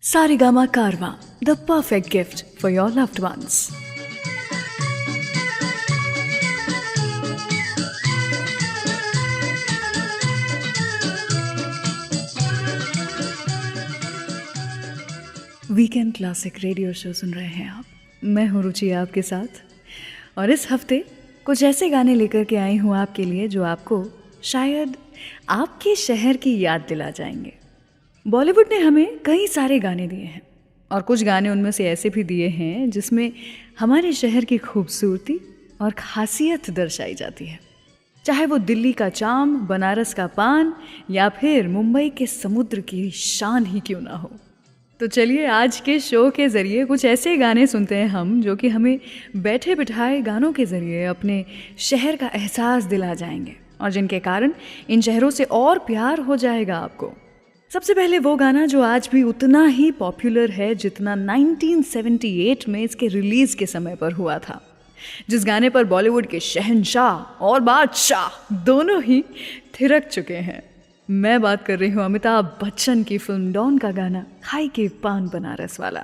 Sarigama Karwa, the perfect gift for your loved ones. Weekend classic radio show सुन रहे हैं आप। मैं हूँ रुचि आपके साथ, और इस हफ्ते कुछ ऐसे गाने लेकर के आई हूँ आपके लिए जो आपको शायद आपके शहर की याद दिला जाएंगे। बॉलीवुड ने हमें कई सारे गाने दिए हैं, और कुछ गाने उनमें से ऐसे भी दिए हैं जिसमें हमारे शहर की खूबसूरती और खासियत दर्शाई जाती है, चाहे वो दिल्ली का चाम, बनारस का पान या फिर मुंबई के समुद्र की शान ही क्यों ना हो। तो चलिए आज के शो के ज़रिए कुछ ऐसे गाने सुनते हैं हम जो कि हमें बैठे बिठाए गानों के ज़रिए अपने शहर का एहसास दिला जाएंगे, और जिनके कारण इन शहरों से और प्यार हो जाएगा आपको। सबसे पहले वो गाना जो आज भी उतना ही पॉपुलर है जितना 1978 में इसके रिलीज़ के समय पर हुआ था, जिस गाने पर बॉलीवुड के शहंशाह और बादशाह दोनों ही थिरक चुके हैं। मैं बात कर रही हूँ अमिताभ बच्चन की फिल्म डॉन का गाना खाई के पान बनारस वाला,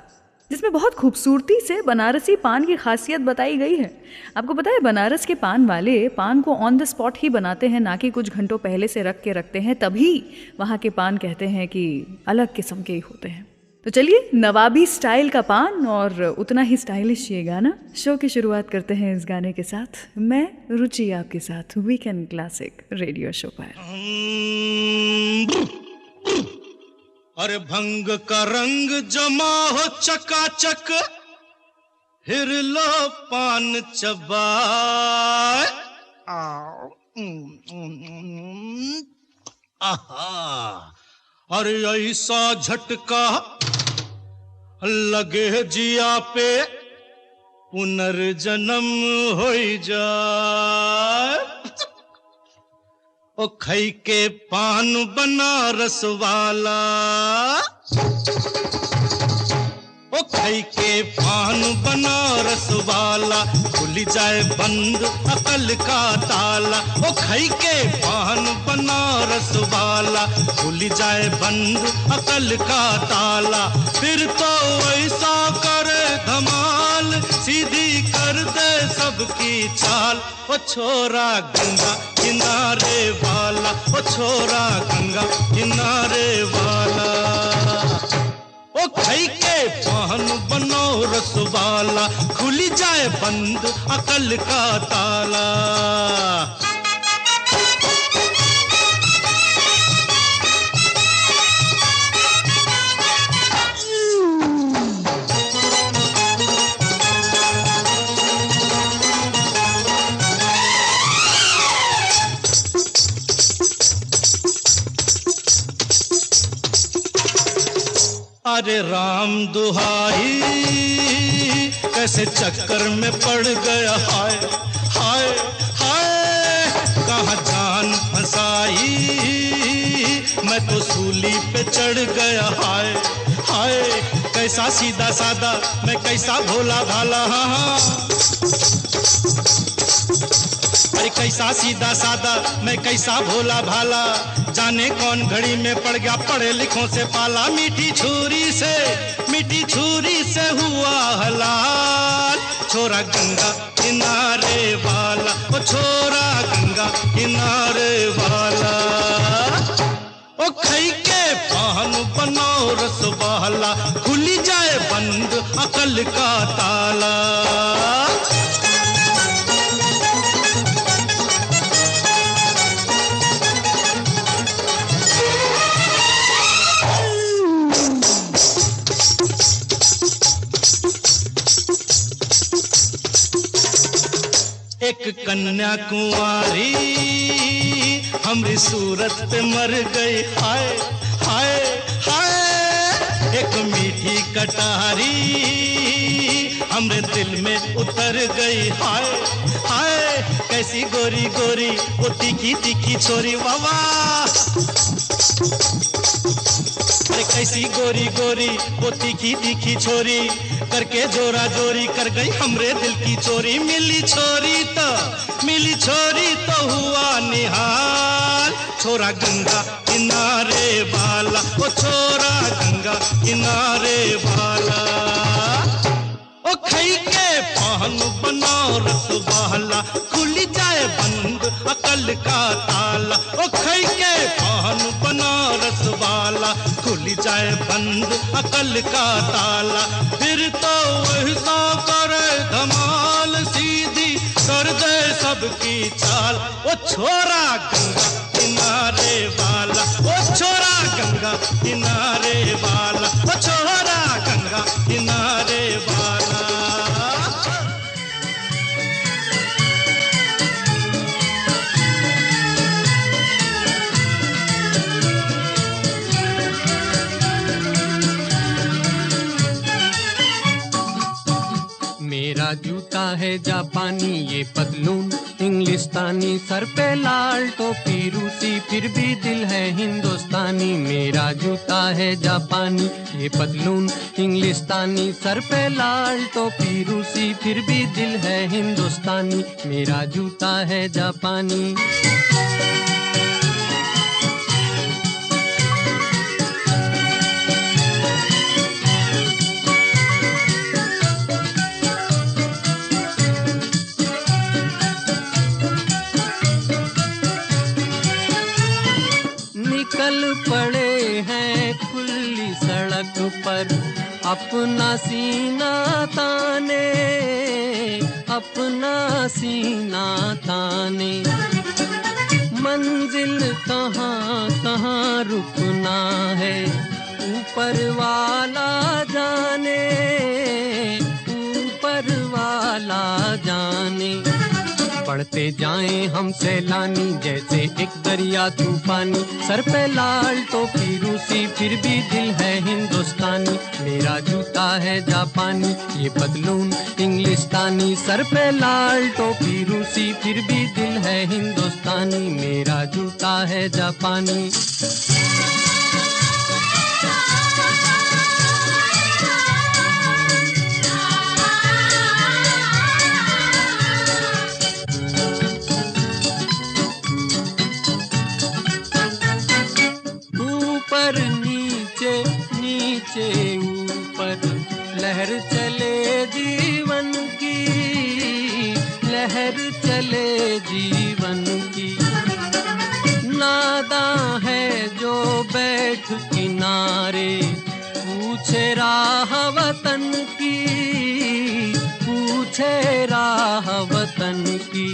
जिसमें बहुत खूबसूरती से बनारसी पान की खासियत बताई गई है। आपको पता है, बनारस के पान वाले पान को ऑन द स्पॉट ही बनाते हैं, ना कि कुछ घंटों पहले से रख के रखते हैं, तभी वहाँ के पान कहते हैं कि अलग किस्म के ही होते हैं। तो चलिए नवाबी स्टाइल का पान और उतना ही स्टाइलिश ये गाना, शो की शुरुआत करते हैं इस गाने के साथ। मैं रुचि आपके साथ वीकेंड क्लासिक रेडियो शो पर। अरे भंग का रंग जमा हो चकाचक, हिर लो पान चबाए। आहा, अरे ऐसा झटका लगे जिया पे पुनर्जन्म हो जाए। ओ खई के पान बनारस वाला, ओ खई के पान बनारस वाला, खुल जाए बंद अकल का ताला। ओ खई के पान बनारस वाला, खुल जाए बंद अकल का ताला। फिर तो ऐसा करे धमाल, सीधी कर दे सबकी चाल। ओ छोरा गंगा किनारे वाला, ओ छोरा गंगा किनारे वाला। ओ खई के पान बनारस वाला, खुली जाए बंद अकल का ताला। अरे राम दुहाई, कैसे चक्कर में पड़ गया, हाय हाय हाय। कहाँ जान फंसाई, मैं तो सूली पे चढ़ गया, हाय हाय। कैसा सीधा सादा, मैं कैसा भोला भाला। हाँ, अरे कैसा सीधा सादा, मैं कैसा भोला भाला। जाने कौन घड़ी में पड़ गया पढ़े लिखों से पाला। मीठी छुरी से हुआ हलाल। छोरा गंगा किनारे वाला, ओ छोरा गंगा किनारे वाला। ओ खई के पान बनारस वाला, खुली जाए बंद अकल का ताला। एक कन्या कुंवारी हमरी सूरत पे मर गई, हाय हाय हाय। एक मीठी कटारी हमरे दिल में उतर गई, हाय हाय। कैसी गोरी गोरी वो तीखी तीखी छोरी, वाह। अरे कैसी गोरी गोरी वो तीखी तीखी छोरी, करके जोरा जोरी कर गई हमरे दिल की चोरी। मिली छोरी तो हुआ निहाल, छोरा गंगा किनारे वाला, ओ छोरा गंगा किनारे वाला। ओ खई के पान बनारस वाला, खुली जाए बंद अकल का ताला। ओ खई के पान बनारस वाला, खुली जाए बंद अकल का ताला। फिर तो वैसा करे धमाल, सीधी कर दे सबकी चाल। ओ छोरा गंगा किनारे वाला, ओ छोरा गंगा किनारे वाला, ओ छोरा गंगा किनारे वाला। मेरा जूता है जापानी, ये पतलून इंग्लिस्तानी, सर पे लाल टोपी रूसी, फिर भी दिल है हिंदुस्तानी। मेरा जूता है जापानी, ये पतलून इंग्लिस्तानी, सर पे लाल टोपी रूसी, फिर भी दिल है हिंदुस्तानी। मेरा जूता है जापानी। निकल पड़े हैं खुली सड़क पर, अपना सीना ताने, अपना सीना ताने। मंजिल कहाँ कहाँ रुकना है, ऊपर वाला जाने, ऊपर वाला जाने। बढ़ते जाएं हम सैलानी, जैसे एक दरिया तूफानी, सर पे लाल टोपी रूसी, फिर भी दिल है हिंदुस्तानी। मेरा जूता है जापानी, ये पतलून इंग्लिस्तानी, सर पे लाल टोपी रूसी, फिर भी दिल है हिंदुस्तानी। मेरा जूता है जापानी। ऊपर नीचे नीचे ऊपर, लहर चले जीवन की, लहर चले जीवन की। नादां है जो बैठ किनारे, पूछे राह वतन की, पूछे राह वतन की।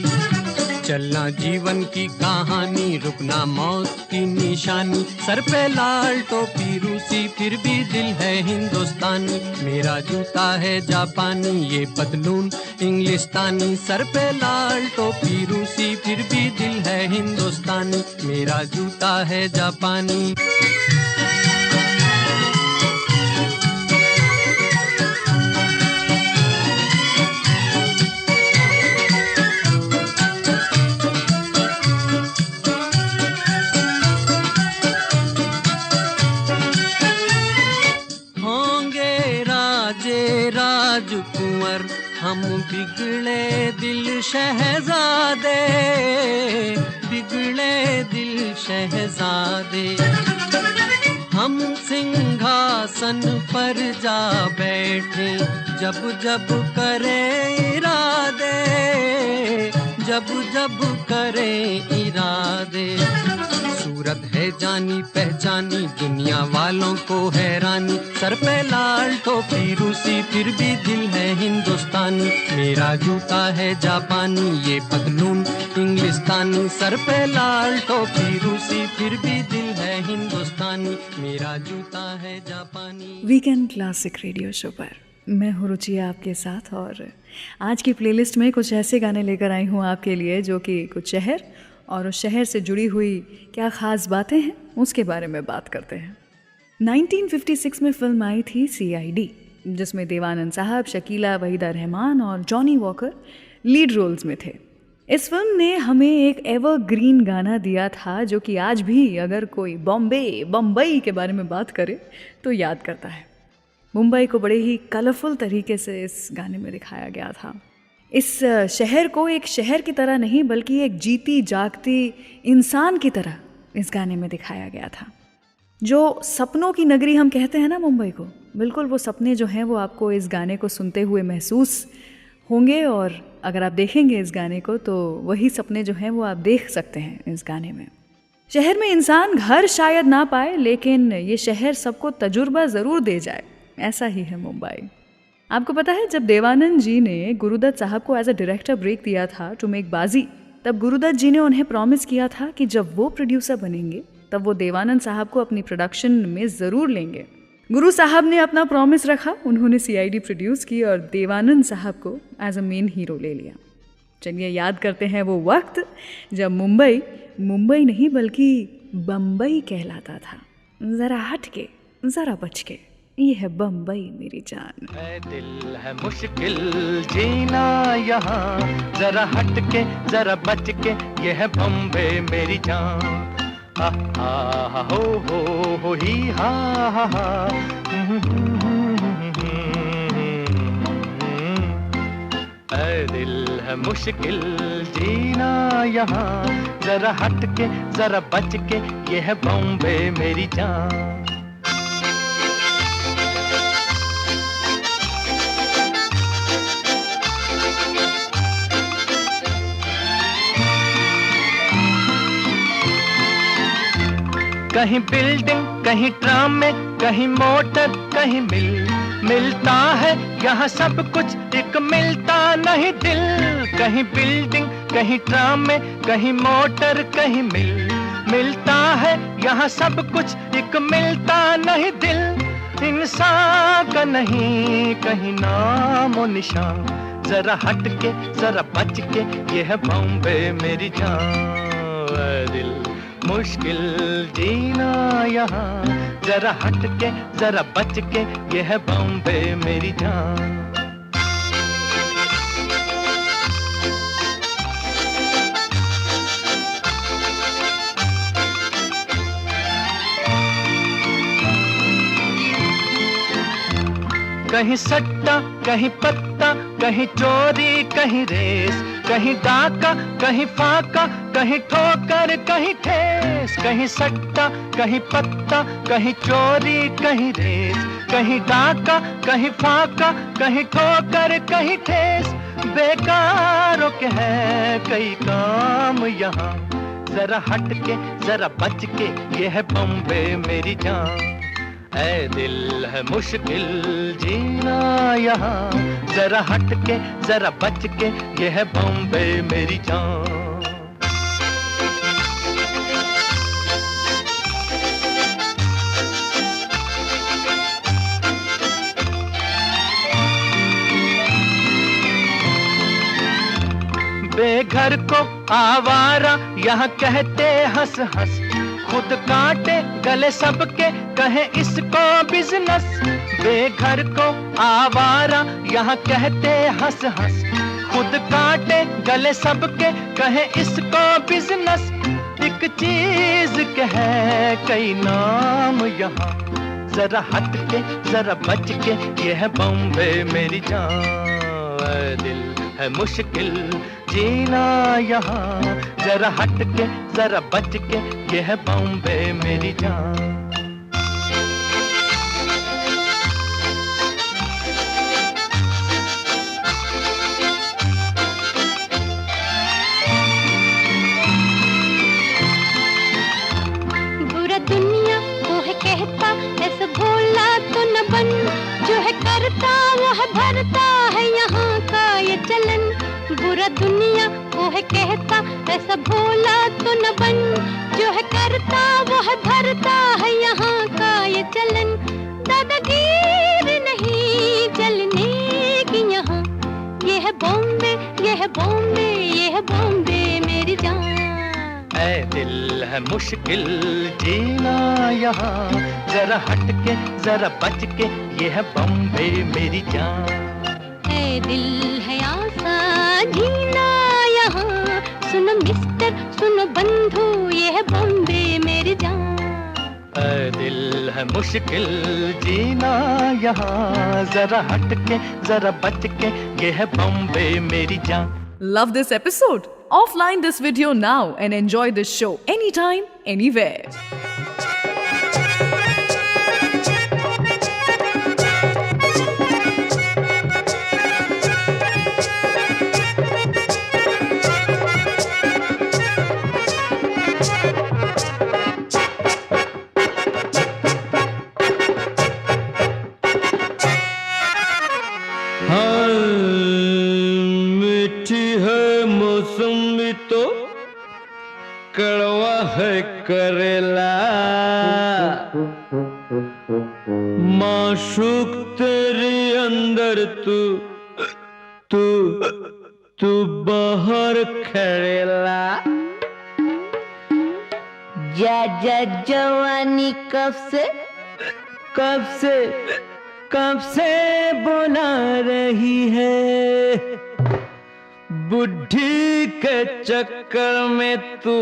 चलना जीवन की कहानी, रुकना मौत की निशानी, सर पे लाल टोपी रूसी, फिर भी दिल है हिंदुस्तानी। मेरा जूता है जापानी, ये पतलून इंग्लिस्तानी, सर पे लाल टोपी रूसी, फिर भी दिल है हिंदुस्तानी। मेरा जूता है जापानी। राजकुंवर हम बिगड़े दिल शहजादे, बिगड़े दिल शहजादे। हम सिंहासन पर जा बैठे, जब जब करें इरादे, जब जब करें इरादे। सूरत है जानी पहचानी, दुनिया वालों को हैरानी, सर पे लाल टोपी रूसी, फिर भी दिल है हिंदुस्तानी। मेरा जूता है जापानी, ये पतलून इंग्लिस्तानी, सर पे लाल टोपी रूसी, फिर भी दिल है हिंदुस्तानी। मेरा जूता है जापानी। वीकेंड क्लासिक रेडियो शो पर मैं हूँ रुचि आपके साथ, और आज की प्लेलिस्ट में कुछ ऐसे गाने लेकर आई हूँ आपके लिए जो कि कुछ शहर और उस शहर से जुड़ी हुई क्या ख़ास बातें हैं उसके बारे में बात करते हैं। 1956 में फिल्म आई थी CID, जिसमें देवानंद साहब, शकीला, वहीदा रहमान और जॉनी वॉकर लीड रोल्स में थे। इस फिल्म ने हमें एक एवरग्रीन गाना दिया था जो कि आज भी अगर कोई बम्बई के बारे में बात करे तो याद करता है। मुंबई को बड़े ही कलरफुल तरीके से इस गाने में दिखाया गया था। इस शहर को एक शहर की तरह नहीं बल्कि एक जीती जागती इंसान की तरह इस गाने में दिखाया गया था। जो सपनों की नगरी हम कहते हैं ना मुंबई को, बिल्कुल वो सपने जो हैं वो आपको इस गाने को सुनते हुए महसूस होंगे, और अगर आप देखेंगे इस गाने को तो वही सपने जो हैं वो आप देख सकते हैं इस गाने में। शहर में इंसान घर शायद ना पाए, लेकिन ये शहर सबको तजुर्बा ज़रूर दे जाए, ऐसा ही है मुंबई। आपको पता है जब देवानंद जी ने गुरुदत्त साहब को एज अ डायरेक्टर ब्रेक दिया था टू मेक बाजी, तब गुरुदत्त जी ने उन्हें प्रॉमिस किया था कि जब वो प्रोड्यूसर बनेंगे तब वो देवानंद साहब को अपनी प्रोडक्शन में ज़रूर लेंगे। गुरु साहब ने अपना प्रॉमिस रखा, उन्होंने सीआईडी प्रोड्यूस की और देवानंद साहब को एज अ मेन हीरो ले लिया। चलिए याद करते हैं वो वक्त जब मुंबई नहीं बल्कि बम्बई कहलाता था। ज़रा हट के, ज़रा बच के, ये है बम्बई मेरी जान। है दिल है मुश्किल जीना यहाँ, जरा हट के जरा बच के, ये है बम्बे मेरी जान। हा हो ही हा हा। है दिल है मुश्किल जीना यहाँ, जरा हट के जरा बच के, ये है बम्बे मेरी जान। कहीं बिल्डिंग कहीं ट्राम में, कहीं मोटर कहीं मिलता है यहाँ सब कुछ, एक मिलता नहीं दिल। कहीं बिल्डिंग कहीं ट्राम में, कहीं मोटर कहीं मिलता है यहाँ सब कुछ, एक मिलता नहीं दिल। इंसान का नहीं कहीं नामो निशान, जरा हट के जरा बच के, ये है बॉम्बे मेरी जान। दिल मुश्किल जीना यहाँ, जरा हट के जरा बच के, ये है बॉम्बे मेरी जान। कहीं सट्टा कहीं पत्ता, कहीं चोरी कहीं रेस, कहीं डाका कहीं फाका, कहीं ठोकर कहीं ठेस। कहीं सट्टा कहीं पत्ता, कहीं चोरी कहीं रेस, कहीं डाका कहीं फाका, कहीं ठोकर कहीं ठेस। बेकारों के है कई काम यहाँ, जरा हट के जरा बच के, ये है बॉम्बे मेरी जान। ऐ दिल है मुश्किल जीना यहाँ, जरा हट के जरा बच के, ये है बॉम्बे मेरी जान। बेघर को आवारा यहाँ कहते हंस हंस, खुद काटे गले सबके कहे इसको बिजनेस। बेघर को आवारा यहाँ कहते हंस हंस, खुद काटे गले सबके कहे इसको बिजनेस। एक चीज के है कई नाम यहाँ, जरा हट के जरा बच के, ये है बॉम्बे मेरी जान। दिल है मुश्किल जीना यहाँ, जरा हट के जरा बच के, ये है बॉम्बे मेरी जान। बुरा दुनिया वो है कहता, ऐसा भोला तो न बन, जो है करता वो है भरता है यहाँ का ये चलन। बुरा दुनिया वो है कहता, ऐसा भोला तो न बन, जो है करता वो है भरता है यहाँ का ये चलन। दादागीर नहीं चलने की यहाँ, ये है बॉम्बे, ये है बॉम्बे, ये है बॉम्बे मेरी जान। ऐ दिल है मुश्किल जीना यहाँ, जरा हट के जरा बच के, ये है बॉम्बे मेरी जान। ऐ दिल है आसा जीना यहाँ, मिस्टर सुनो बंधु ये है बॉम्बे मेरी जान। ऐ दिल है मुश्किल जीना यहाँ, जरा हट के जरा बच के, ये है बॉम्बे मेरी जान। Love this episode? Offline this video now and enjoy this show anytime, anywhere. मौसमी तो कड़वा है करेला, माशूक तेरी अंदर तू बाहर खड़ेला। जा जवानी कब से बुला रही है, बुढ़ी के चक्कर में तू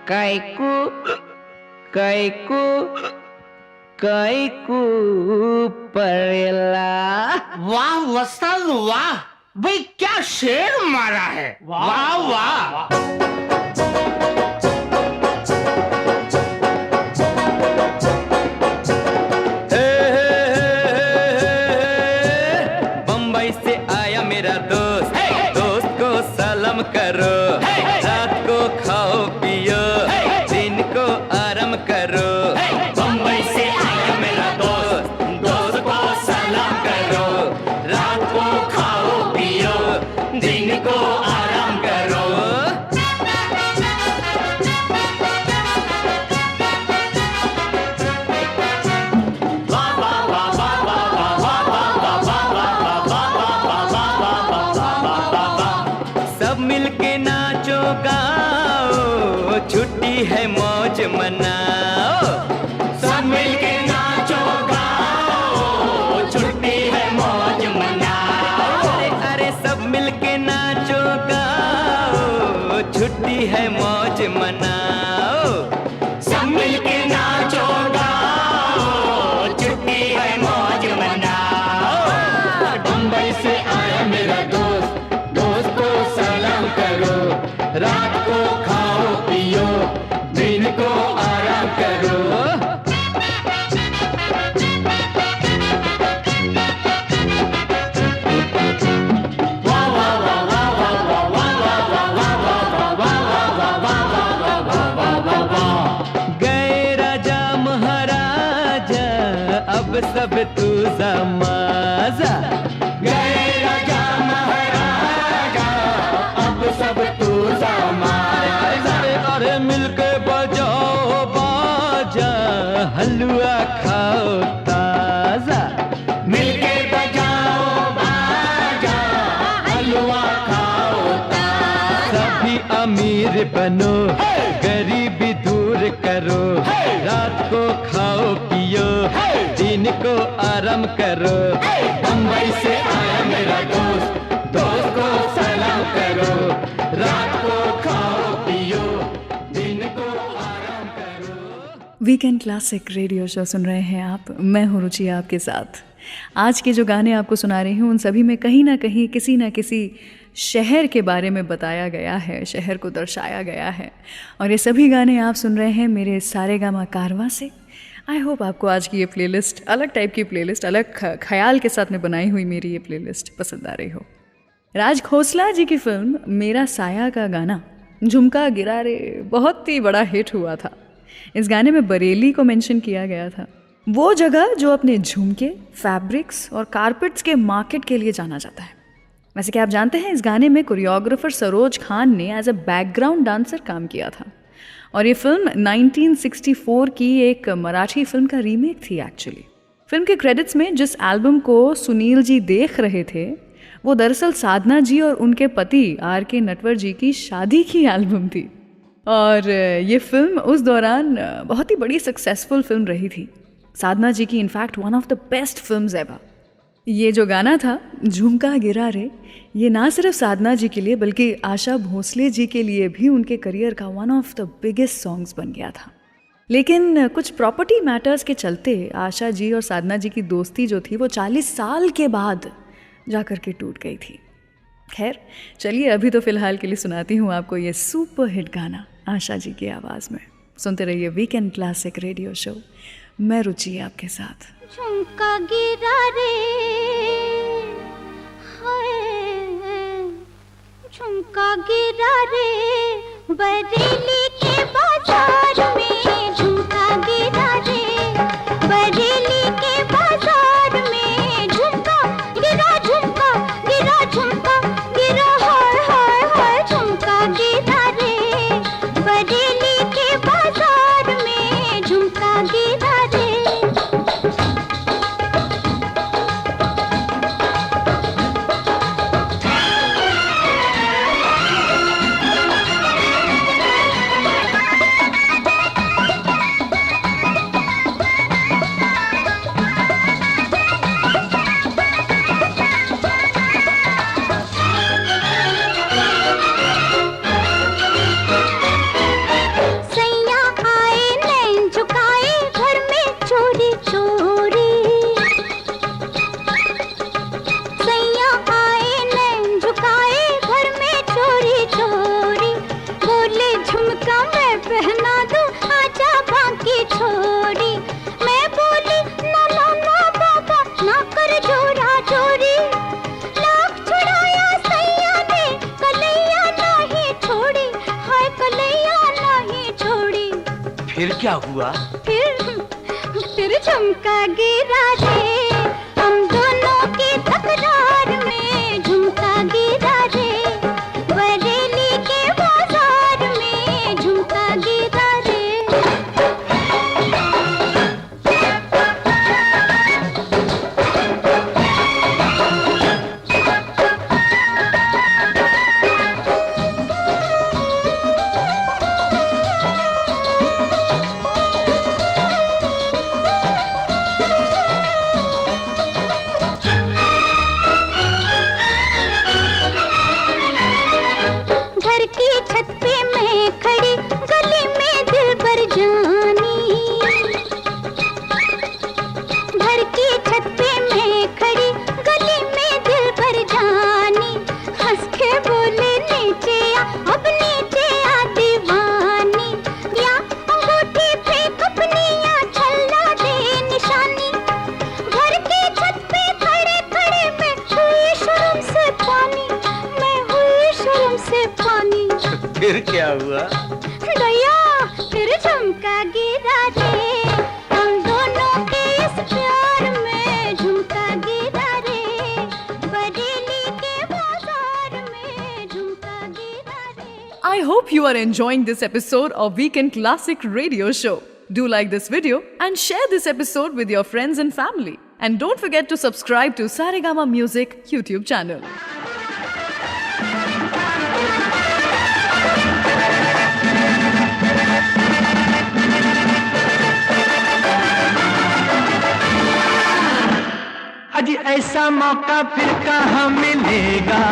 कैकू परेला। वाह वस्ताद वाह, भाई क्या शेर मारा है, वाह वाह। बम्बई से आया मेरा दोस्त, दोस्त को सलाम करो, रात को खाओ पियो, दिन को आराम करो। बम्बई से आया मेरा दोस्त, दोस्त को सलाम करो, रात को खाओ पियो, दिन को आराम करो। सब मिलके नाचो गाओ, छुट्टी है मौज मनाओ। सब मिलके नाचो गाओ, छुट्टी है मौज मनाओ। अरे सब मिलके नाचो गाओ, छुट्टी है मौज मनाओ। सब मिलके नाचो गाओ, छुट्टी है मौज मनाओ। बम्बई से आया मेरा दोस्त, दोस्त को सलाम करो, रात को खाओ पियो, दिन को आराम करो। गए राजा महाराजा, अब सब तू जमाजा। गए राजा महाराजा, अब सब तू जमाजा। अरे मिलके बजाओ बाजा, हलवा खाओ ताजा। मिलके बजाओ बाजा, हलवा खाओ ताजा। सभी अमीर बनो, गरीबी दूर करो, रात को खाओ पियो, दिन को आराम करो। बम्बई से आया मेरा दोस्त, दोस्त को सलाम करो, रात को खाओ पियो, दिन को आराम करो। वीकेंड क्लासिक रेडियो शो सुन रहे हैं आप। मैं हूँ रुचि आपके साथ। आज के जो गाने आपको सुना रही हूँ उन सभी में कहीं ना कहीं किसी ना किसी शहर के बारे में बताया गया है, शहर को दर्शाया गया है। और ये सभी गाने आप सुन रहे हैं मेरे सारेगामा कारवां से। आई होप आपको आज की ये प्लेलिस्ट, अलग टाइप की प्लेलिस्ट, अलग ख्याल के साथ में बनाई हुई मेरी ये प्लेलिस्ट पसंद आ रही हो। राज खोसला जी की फिल्म मेरा साया का गाना झुमका गिरा रे बहुत ही बड़ा हिट हुआ था। इस गाने में बरेली को मेंशन किया गया था, वो जगह जो अपने झुमके, फैब्रिक्स और कारपेट्स के मार्केट के लिए जाना जाता है। वैसे कि आप जानते हैं इस गाने में कोरियोग्राफर सरोज खान ने एज अ बैकग्राउंड डांसर काम किया था। और ये फिल्म 1964 की एक मराठी फिल्म का रीमेक थी एक्चुअली। फिल्म के क्रेडिट्स में जिस एल्बम को सुनील जी देख रहे थे वो दरअसल साधना जी और उनके पति R.K. नटवर जी की शादी की एल्बम थी। और ये फिल्म उस दौरान बहुत ही बड़ी सक्सेसफुल फिल्म रही थी। साधना जी की in fact one of the best films ever. ये जो गाना था झुमका गिरा रे, ये ना सिर्फ साधना जी के लिए बल्कि आशा भोसले जी के लिए भी उनके करियर का one of the biggest songs बन गया था। लेकिन कुछ प्रॉपर्टी मैटर्स के चलते आशा जी और साधना जी की दोस्ती जो थी वो 40 साल के बाद जाकर के टूट गई थी। खैर चलिए, अभी तो फिलहाल के लिए सुनाती हूँ आपको ये सुपर हिट गाना आशा जी की आवाज़ में। सुनते रहिए वीकेंड क्लासिक रेडियो शो, मैं रुचि आपके साथ। झुमका गिरा रे, हाय झुमका गिरा रे, बरेली के बाजार में झुमका गिरा रे, बरेली के बाजार में झुमका गिरा, झुमका गिरा, झुमका गिरा, हाय हाय हाय झुमका गिरा रे, बरेली के बाजार में झुमका गिरा रे। फिर क्या हुआ? फिर झुमका गिरा रे, हम दोनों की तकरार में झुमका गिरा रे, बरेली के बाजार में झुमका गिरा रे। फिर क्या हुआ? दया फिर झुमका गिरा रे, हम दोनों के इस प्यार में झुमका गिरा रे, बरेली के बाजार में झुमका गिरा रे। I hope you are enjoying this episode of Weekend Classic Radio Show. Do like this video and share this episode with your friends and family. And don't forget to subscribe to Saregama Music YouTube channel. अजी ऐसा मौका फिर कहाँ मिलेगा,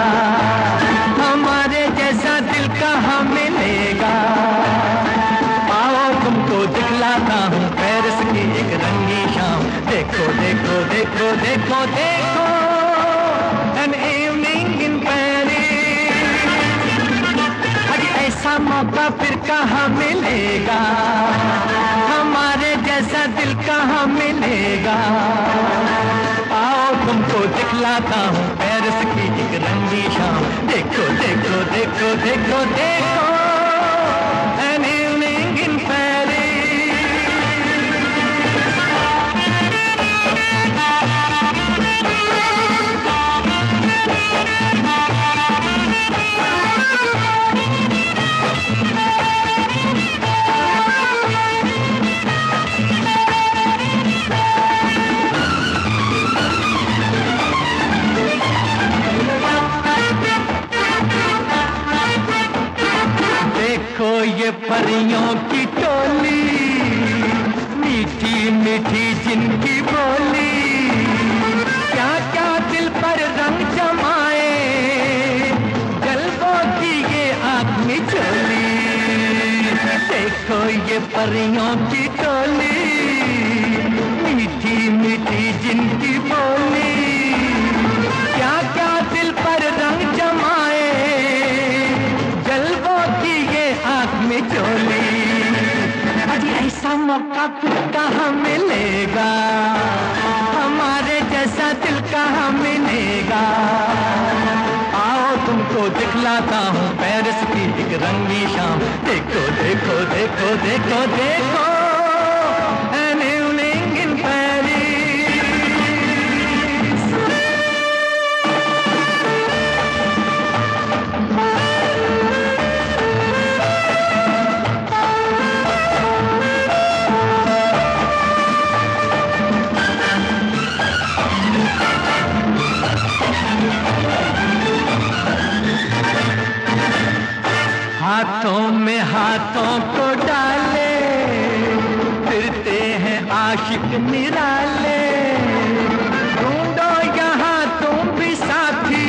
हमारे जैसा दिल कहाँ मिलेगा। आओ तुमको दिखलाता हूँ पेरिस की एक रंगी शाम। देखो देखो देखो देखो देखो an evening in Paris। अजी ऐसा मौका फिर कहाँ मिलेगा, हमारे जैसा दिल कहाँ मिलेगा। आओ तुमको दिखलाता हूँ पेरिस की एक रंगी शाम। देखो देखो देखो देखो देखो an evening in Paris। ये परियों की टोली, मीठी मीठी जिनकी बोली, क्या क्या परियों की टोली, मीठी मीठी जिनकी बोली, क्या क्या दिल पर रंग जमाए, जलवों की ये आँख में चोली। अजी ऐसा मौका फिर कहाँ मिलेगा, हमारे जैसा दिल कहाँ मिलेगा। आओ तुमको दिखलाता हूँ पेरिस की एक रंगी शाम, देखो देखो देखो देखो देखो an evening in Paris। हाथों में हाथों को डाले, फिरते हैं आशिक निराले, ढूंढो यहाँ तुम भी साथी,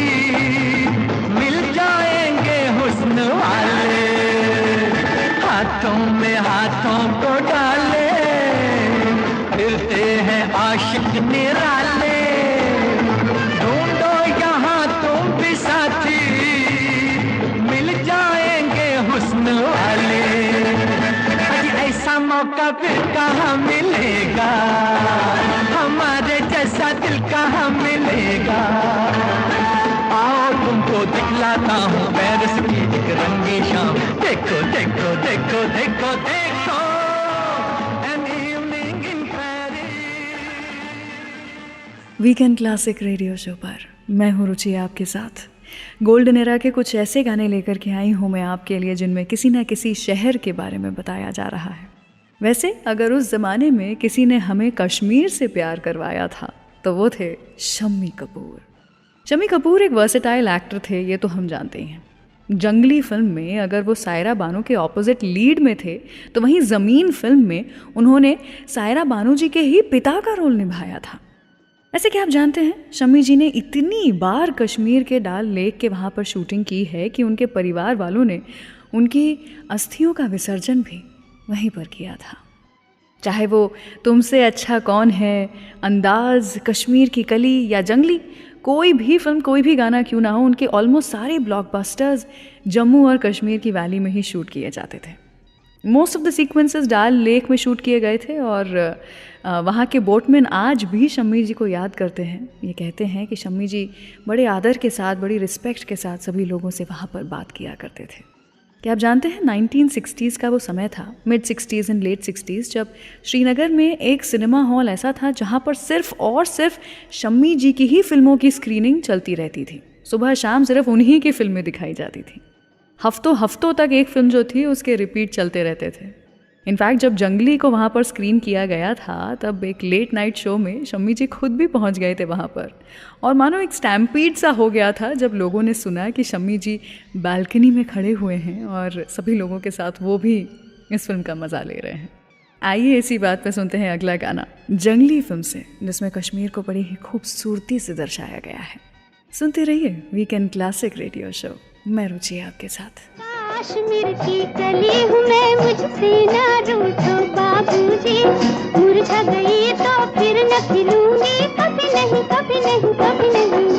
मिल जाएंगे हुस्न वाले। हाथों में हाथों को डाले, फिरते हैं आशिक निराले, ढूंढो यहाँ तुम भी साथी, मिल जाएंगे हुस्न वाले। ऐसा मौका फिर कहाँ मिलेगा, हमारे जैसा दिल कहाँ मिलेगा। आओ तुमको दिखलाता हूँ पेरिस की एक रंगी शाम, देखो देखो देखो देखो देखो an evening in Paris। Weekend classic radio show पर मैं हूँ रुचि आपके साथ। गोल्डन एरा के कुछ ऐसे गाने लेकर के आई हूँ मैं आपके लिए जिनमें किसी न किसी शहर के बारे में बताया जा रहा है। वैसे अगर उस ज़माने में किसी ने हमें कश्मीर से प्यार करवाया था तो वो थे शम्मी कपूर। शम्मी कपूर एक वर्सेटाइल एक्टर थे, ये तो हम जानते ही हैं। जंगली फिल्म में अगर वो सायरा बानो के ऑपोजिट लीड में थे, तो वहीं ज़मीन फिल्म में उन्होंने सायरा बानो जी के ही पिता का रोल निभाया था। ऐसे कि आप जानते हैं शम्मी जी ने इतनी बार कश्मीर के डाल लेक के वहाँ पर शूटिंग की है कि उनके परिवार वालों ने उनकी अस्थियों का विसर्जन भी वहीं पर किया था। चाहे वो तुमसे अच्छा कौन है, अंदाज, कश्मीर की कली या जंगली, कोई भी फिल्म कोई भी गाना क्यों ना हो, उनके ऑलमोस्ट सारे ब्लॉकबस्टर्स जम्मू और कश्मीर की वैली में ही शूट किए जाते थे। मोस्ट ऑफ द सीक्वेंसेस डाल लेक में शूट किए गए थे और वहाँ के बोटमैन आज भी शम्मी जी को याद करते हैं। ये कहते हैं कि शम्मी जी बड़े आदर के साथ, बड़ी रिस्पेक्ट के साथ सभी लोगों से वहाँ पर बात किया करते थे। क्या आप जानते हैं 1960s का वो समय था, mid 60s and let 60s, जब श्रीनगर में एक सिनेमा हॉल ऐसा था जहाँ पर सिर्फ और सिर्फ शम्मी जी की ही फिल्मों की स्क्रीनिंग चलती रहती थी। सुबह शाम सिर्फ उन्हीं की फिल्में दिखाई जाती थी। हफ्तों तक एक फिल्म जो थी उसके रिपीट चलते रहते थे। इनफैक्ट जब जंगली को वहाँ पर स्क्रीन किया गया था तब एक लेट नाइट शो में शम्मी जी खुद भी पहुँच गए थे वहाँ पर, और मानो एक स्टैम्पीड सा हो गया था जब लोगों ने सुना कि शम्मी जी बालकनी में खड़े हुए हैं और सभी लोगों के साथ वो भी इस फिल्म का मज़ा ले रहे हैं। आइए इसी बात पे सुनते हैं अगला गाना जंगली फिल्म से, जिसमें कश्मीर को बड़ी ही खूबसूरती से दर्शाया गया है। सुनते रहिए वीकेंड क्लासिक रेडियो शो, मैं रुचि आपके साथ। कश्मीर की कली हूँ मैं, मुझसे ना रूठो बाबूजी, मुरझा गई तो फिर न खिलूंगी, कभी नहीं कभी नहीं कभी नहीं।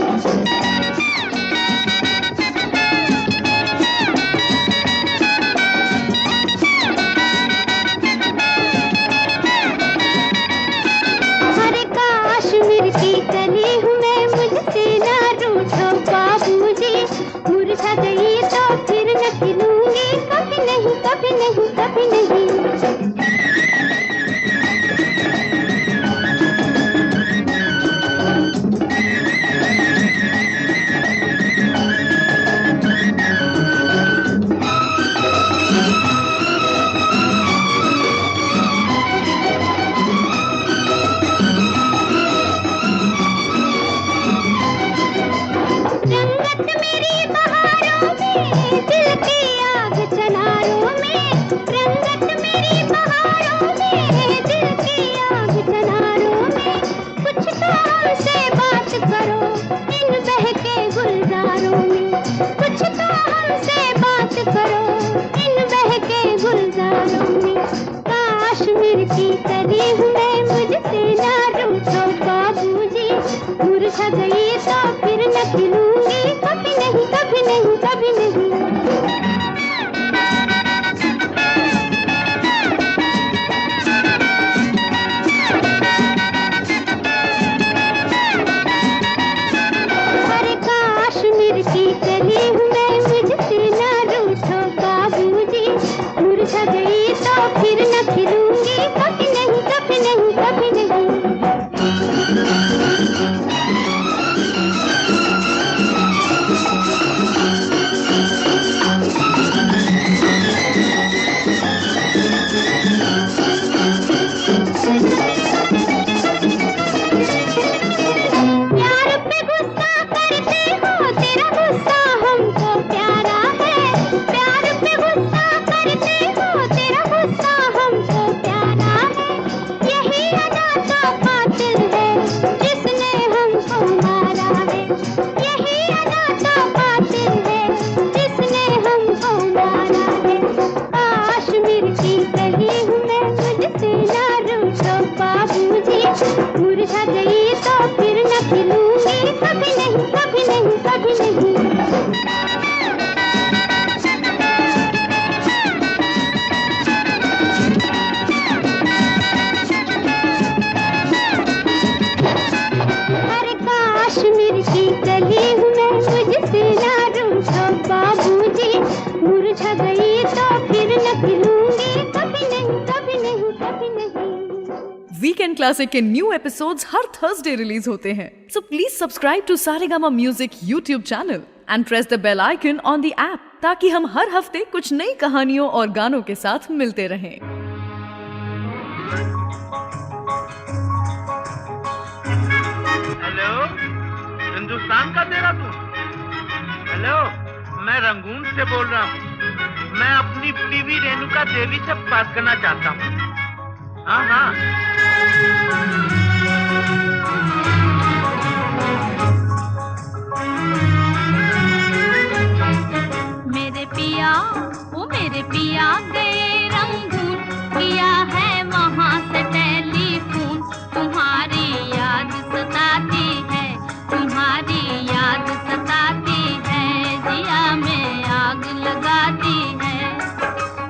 अरे कश्मीर की कली हूँ मैं, मुझसे ना रूठो बाबूजी, मुरझा गई तो फिर न खिलूंगी, कभी नहीं कभी नहीं कभी नहीं। रंगत मेरी बहारों में, दिल की आग चनारों में, रंगत मुरझा गई तो फिर न खिलूंगी, कभी नहीं कभी नहीं कभी नहीं। अरे काश्मीर की कली हूँ मैं, मुझसे ना रूठो बाबूजी, मुरझा गई तो फिर न खिलूंगी, कभी नहीं कभी नहीं कभी नहीं। प्यार पे गुस्सा करते हो, तेरा गुस्सा हमको प्यारा है। प्यार पे गुस्सा करते हो, तेरा गुस्सा हमको प्यारा है। यही अदा का कातिल है जिसने हमको मारा है। यही अदा का कातिल है जिसने हमको मारा है। काश्मीर की कली हूँ मैं, मुझसे ना रूठो बाबूजी, मुरझा गई तो फिर न खिलूंगी, कभी नहीं कभी नहीं कभी नहीं। अरे काश्मीर की कली हूँ मैं, मुझसे ना रूठो बाबूजी, मुरझा गई तो फिर न खिलूंगी, कभी नहीं कभी नहीं कभी नहीं। वीकेंड क्लासिक के न्यू एपिसोड्स हर थर्सडे रिलीज होते हैं, so please subscribe to Saregama music YouTube channel and press the bell icon on the app, ताकि हम हर हफ्ते कुछ नई कहानियों और गानों के साथ मिलते रहें। हेलो, हिंदुस्तान का देहरादून। हेलो, मैं रंगून से बोल रहा हूँ। मैं अपनी बीवी रेणुका देवी से बात करना चाहता हूँ। हाँ हाँ। मेरे पिया, वो मेरे पिया गए रंगून, किया है वहाँ से टेलीफोन। तुम्हारी याद सताती है, तुम्हारी याद सताती है, जिया में आग लगाती है।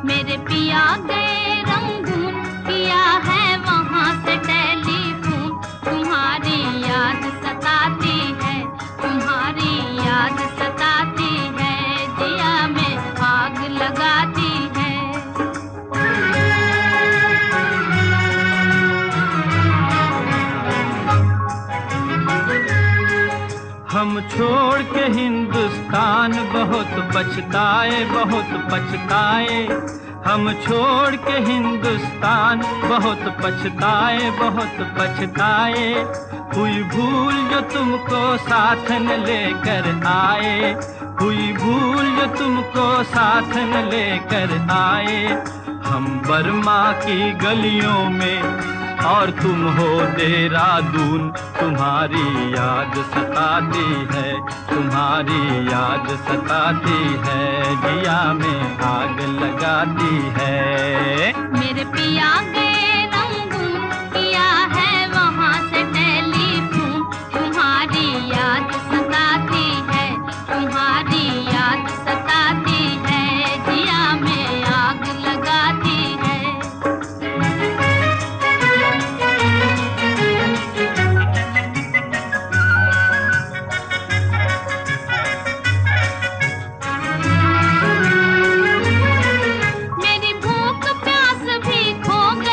मेरे पिया गए रंगून, किया है वहाँ से टेलीफोन। तुम्हारी याद सताती है, तुम्हारी याद सताती है, जिया में आग लगाती है। हम छोड़ के हिंदुस्तान बहुत पछताए, बहुत पछताए। हम छोड़ के हिंदुस्तान बहुत पछताए, बहुत पछताए। हुई भूल जो तुमको साथ न लेकर आए, हुई भूल जो तुमको साथ न लेकर आए। हम बर्मा की गलियों में और तुम हो देहरादून। तुम्हारी याद सताती है, तुम्हारी याद सताती है, जिया में आग लगाती है। मेरे पिया गए रंगून, किया है वहाँ से टेलीफोन। तुम्हारी याद सताती है, तुम्हारी याद सताती है, जिया में आग लगाती है। मेरी भूख प्यास भी खो गई।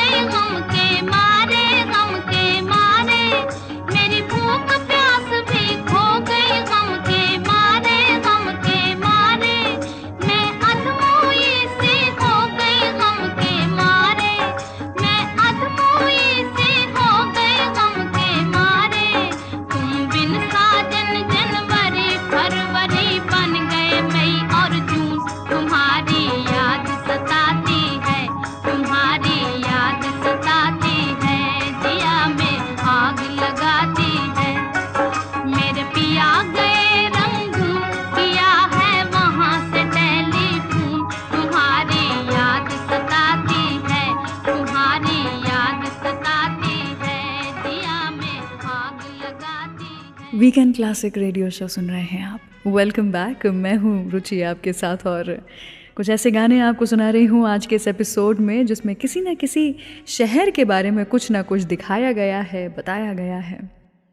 वीकेंड क्लासिक रेडियो शो सुन रहे हैं आप। Welcome back. मैं हूँ रुचि आपके साथ और कुछ ऐसे गाने आपको सुना रही हूँ आज के इस एपिसोड में जिसमें किसी न किसी शहर के बारे में कुछ ना कुछ दिखाया गया है, बताया गया है।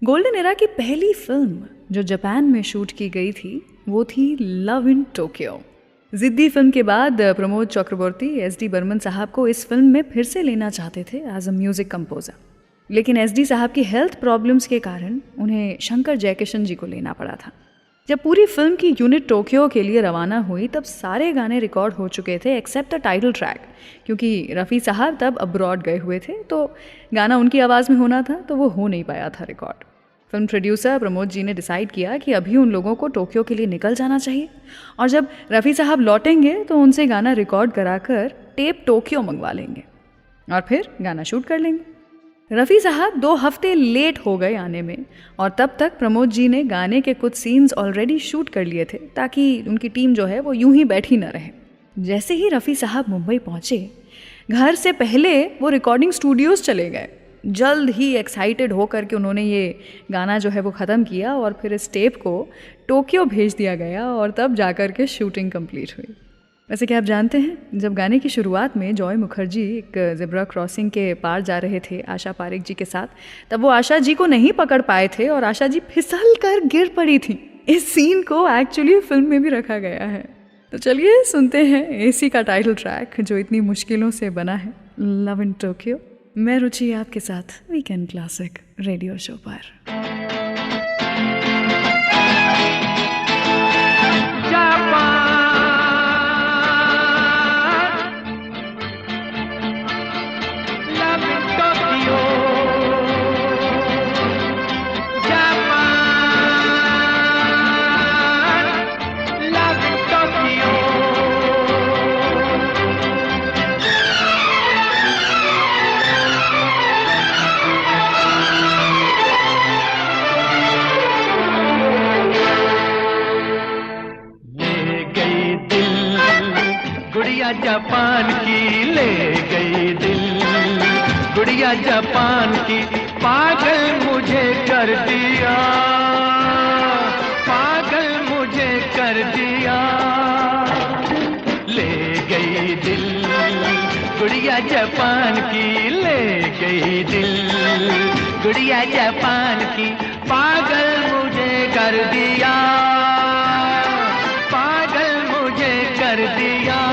गोल्डन एरा की पहली फिल्म जो जापान में शूट की गई थी वो थी लव इन टोक्यो। जिद्दी फिल्म के बाद प्रमोद चक्रवर्ती SD बर्मन साहब को इस फिल्म में फिर से लेना चाहते थे एज अ म्यूज़िक कंपोज़र, लेकिन SD साहब की हेल्थ प्रॉब्लम्स के कारण उन्हें शंकर जयकिशन जी को लेना पड़ा था। जब पूरी फिल्म की यूनिट टोक्यो के लिए रवाना हुई तब सारे गाने रिकॉर्ड हो चुके थे एक्सेप्ट द टाइटल ट्रैक, क्योंकि रफ़ी साहब तब अब्रॉड गए हुए थे तो गाना उनकी आवाज़ में होना था तो वो हो नहीं पाया था record. Film producer Pramod ji ने डिसाइड किया कि अभी उन लोगों को टोक्यो के लिए निकल जाना चाहिए और जब रफ़ी साहब लौटेंगे तो उनसे गाना रिकॉर्ड कराकर टेप टोक्यो मंगवा लेंगे और फिर गाना शूट कर लेंगे। रफ़ी साहब 2 हफ्ते लेट हो गए आने में और तब तक प्रमोद जी ने गाने के कुछ सीन्स ऑलरेडी शूट कर लिए थे ताकि उनकी टीम जो है वो यूं ही बैठी न रहे। जैसे ही रफ़ी साहब मुंबई पहुँचे, घर से पहले वो रिकॉर्डिंग स्टूडियोज़ चले गए। जल्द ही एक्साइटेड होकर के उन्होंने ये गाना जो है वो ख़त्म किया और फिर इस टेप को टोक्यो भेज दिया गया और तब जाकर के शूटिंग कंप्लीट हुई। वैसे क्या आप जानते हैं, जब गाने की शुरुआत में जॉय मुखर्जी एक ज़ेब्रा क्रॉसिंग के पार जा रहे थे आशा पारेख जी के साथ, तब वो आशा जी को नहीं पकड़ पाए थे और आशा जी फिसल कर गिर पड़ी थी। इस सीन को एक्चुअली फिल्म में भी रखा गया है। तो चलिए सुनते हैं AC का टाइटल ट्रैक जो इतनी मुश्किलों से बना है, लव इन टोक्यो। मैं रुचि आपके साथ वीकेंड क्लासिक रेडियो शो पर। जापान की ले गई दिल, गुड़िया जापान की, पागल मुझे कर दिया, पागल मुझे कर दिया। ले गई दिल गुड़िया जापान की, ले गई दिल गुड़िया जापान की, पागल मुझे कर दिया, पागल मुझे कर दिया।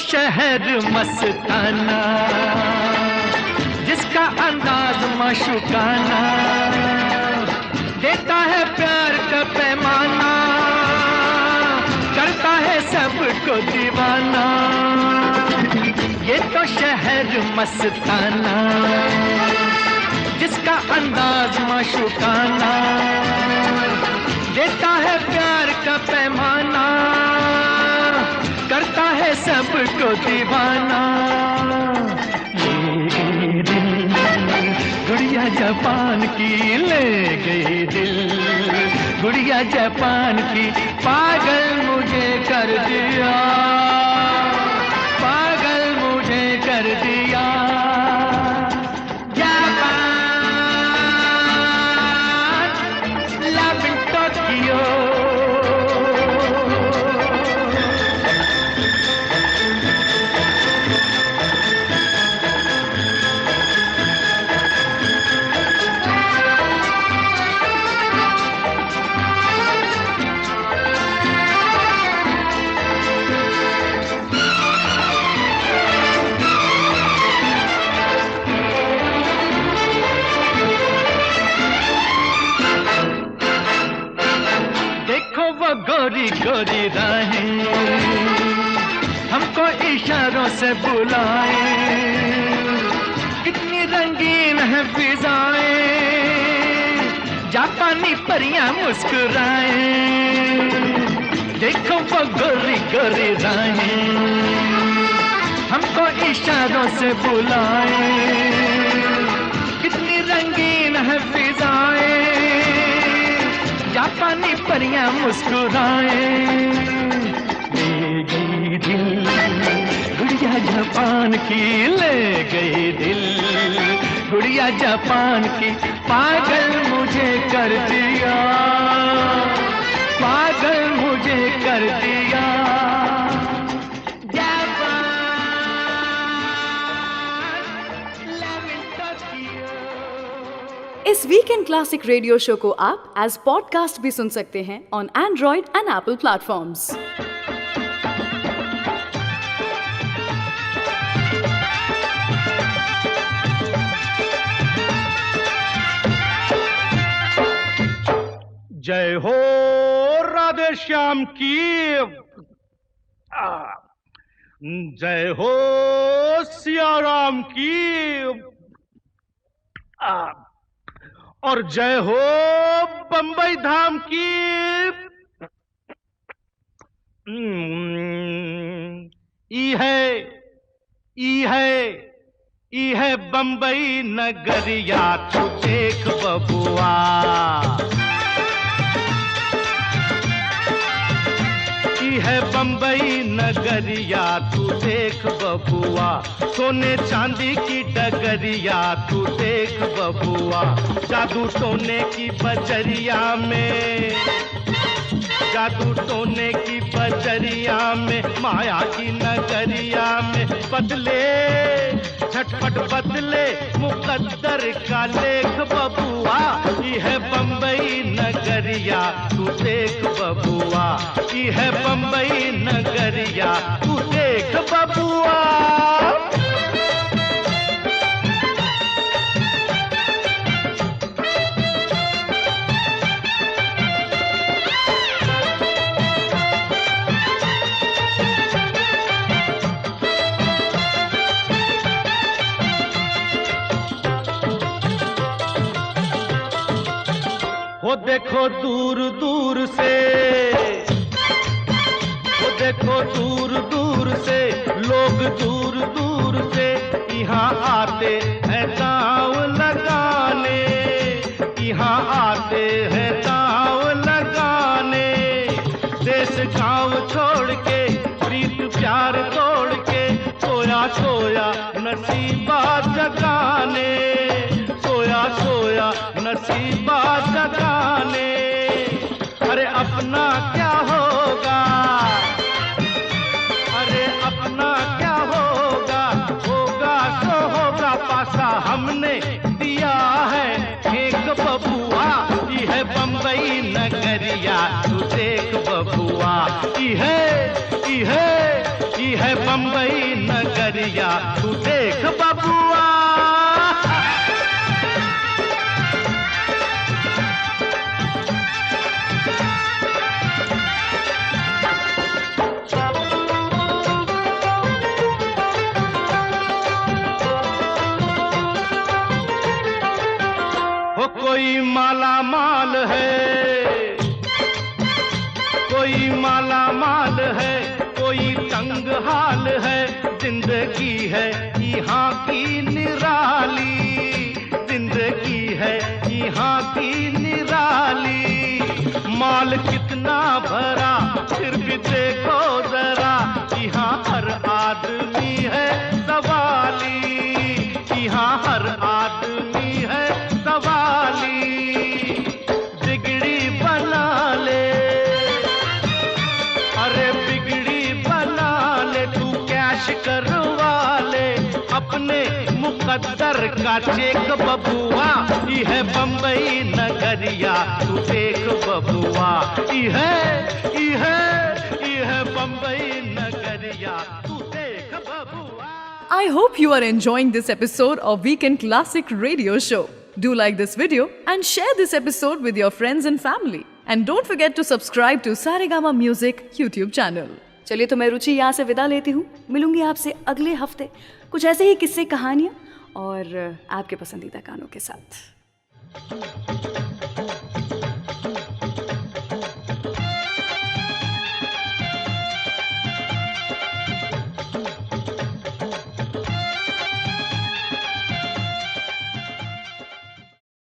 शहर मस्ताना जिसका अंदाज माशुकाना, देता है प्यार का पैमाना, करता है सबको दीवाना। ये तो शहर मस्ताना जिसका अंदाज माशुकाना, देता है प्यार का पैमाना, करता है सबको दीवाना। ले गई दिल गुड़िया जापान की, ले गई दिल गुड़िया जापान की, पागल मुझे कर दिया, पागल मुझे कर दिया। Japan love in Tokyo. गोरी गोरी राहें हमको इशारों से बुलाए, कितनी रंगीन है फिजाएं जापानी परियां मुस्कुराए, देखो वो गोरी गोरी राहें हमको इशारों से बुलाए, कितनी रंगीन है फिजाएं, जापानी परियां मुस्कुराए। ले गई दिल गुड़िया जापान की, ले गई दिल गुड़िया जापान की, पागल मुझे कर दिया, पागल मुझे कर दिया। इस वीकेंड क्लासिक रेडियो शो को आप एज पॉडकास्ट भी सुन सकते हैं on Android and Apple platforms. जय हो राधे श्याम की, जय हो सियाराम की, और जय हो बंबई धाम की। ई है बंबई नगरिया, तू देख बबुआ, है बंबई नगरिया, तू देख बबुआ, सोने चांदी की डगरिया, तू देख बबुआ, जादू टोने की बजरिया में, जादू टोने की बजरिया में, माया की नगरिया में, बदले झटपट बदले मुकद्दर का लेख बबुआ, ये है बंबई नगरिया, तू देख बबुआ, ये है बंबई नगरिया, तू देख बबुआ। वो देखो दूर दूर से, वो देखो दूर दूर से, लोग दूर दूर से यहाँ आते हैं दांव लगाने, यहाँ आते हैं दांव लगाने, देश गांव छोड़ के, प्रीत प्यार तोड़ के, सोया सोया नसीबा जगाने, सोया सोया नसीबा जगाने। अरे अपना क्या होगा, अरे अपना क्या होगा, होगा सो होगा, पासा हमने दिया है एक बबुआ, ये है बंबई नगरिया, तू देख बबुआ, ये है बंबई नगरिया, तू देख बबुआ। कोई माला माल है, कोई माला माल है, कोई तंग हाल है, जिंदगी है यहाँ की निराली, जिंदगी है यहाँ की निराली, माल कितना भरा फिर भी देखो जरा, यहाँ हर आदमी है सवाली, यहाँ हर आदमी है सवाली, बिगड़ी बना ले, अरे बिगड़ी बना ले, तू कैश करवा ले, अपने मुकद्दर का चेक बबुआ, ये है बंबई नगरिया, तू देख बबुआ, ये है बंबई नगरिया, तू देख बबुआ। I hope you are enjoying this episode of Weekend Classic Radio Show. Do like this video and share this episode with your friends and family. And don't forget to subscribe to Saregama Music YouTube channel. चलिए तो मैं रुचि यहाँ से विदा लेती हूँ। मिलूंगी आपसे अगले हफ्ते कुछ ऐसे ही किस्से, कहानियाँ और आपके पसंदीदा गानों के साथ।